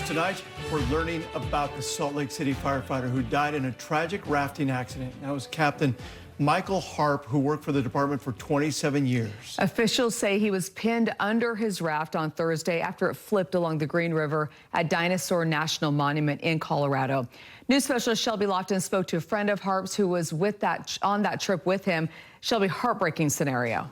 Tonight, we're learning about the Salt Lake City firefighter who died in a tragic rafting accident. That was Captain Michael Harp, who worked for the department for 27 years. Officials say he was pinned under his raft on Thursday after it flipped along the Green River at Dinosaur National Monument in Colorado. News specialist Shelby Lofton spoke to a friend of Harp's who was on that trip with him. Shelby, heartbreaking scenario.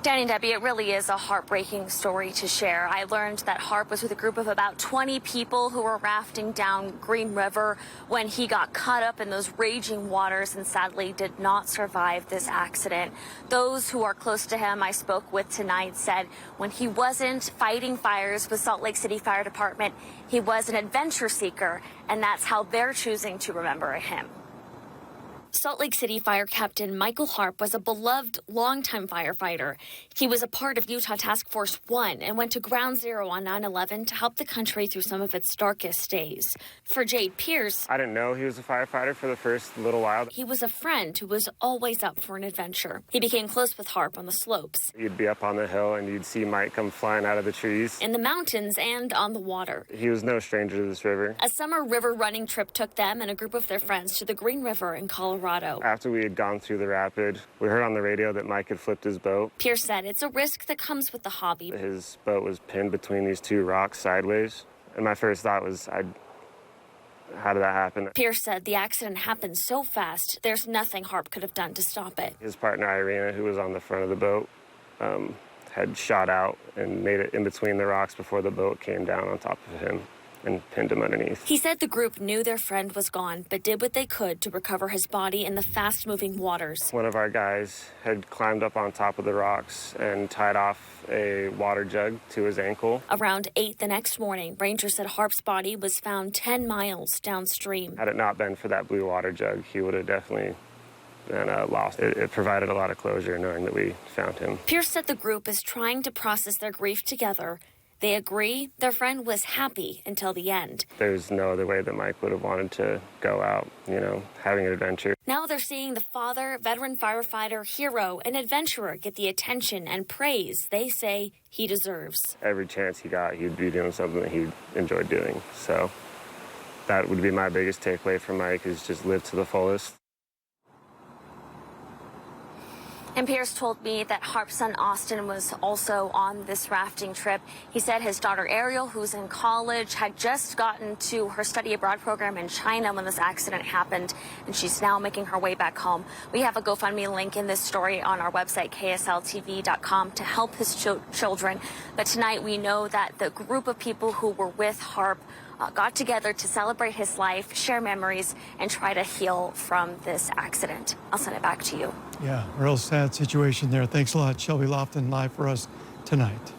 Danny and Debbie, it really is a heartbreaking story to share. I learned that Harp was with a group of about 20 people who were rafting down Green River when he got caught up in those raging waters and sadly did not survive this accident. Those who are close to him I spoke with tonight said when he wasn't fighting fires with Salt Lake City Fire Department, he was an adventure seeker, and that's how they're choosing to remember him. Salt Lake City Fire Captain Michael Harp was a beloved longtime firefighter. He was a part of Utah Task Force 1 and went to Ground Zero on 9/11 to help the country through some of its darkest days. For Jade Pierce, I didn't know he was a firefighter for the first little while. He was a friend who was always up for an adventure. He became close with Harp on the slopes. You'd be up on the hill and you'd see Mike come flying out of the trees. In the mountains and on the water. He was no stranger to this river. A summer river running trip took them and a group of their friends to the Green River in Colorado. After we had gone through the rapid, we heard on the radio that Mike had flipped his boat. Pierce said it's a risk that comes with the hobby. His boat was pinned between these two rocks sideways. And my first thought was, how did that happen? Pierce said the accident happened so fast, there's nothing Harp could have done to stop it. His partner, Irina, who was on the front of the boat, had shot out and made it in between the rocks before the boat came down on top of him and pinned him underneath. He said the group knew their friend was gone, but did what they could to recover his body in the fast-moving waters. One of our guys had climbed up on top of the rocks and tied off a water jug to his ankle. Around 8 the next morning, rangers said Harp's body was found 10 miles downstream. Had it not been for that blue water jug, he would have definitely been lost. It provided a lot of closure knowing that we found him. Pierce said the group is trying to process their grief together. They agree their friend was happy until the end. There's no other way that Mike would have wanted to go out, having an adventure. Now they're seeing the father, veteran firefighter, hero, and adventurer get the attention and praise they say he deserves. Every chance he got, he'd be doing something that he enjoyed doing. So that would be my biggest takeaway from Mike, is just live to the fullest. And Pierce told me that Harp's son Austin was also on this rafting trip. He said his daughter Ariel, who's in college, had just gotten to her study abroad program in China when this accident happened, and she's now making her way back home. We have a GoFundMe link in this story on our website, ksltv.com, to help his children. But tonight we know that the group of people who were with Harp got together to celebrate his life, share memories, and try to heal from this accident. I'll send it back to you. Yeah, real sad situation there. Thanks a lot, Shelby Lofton, live for us tonight.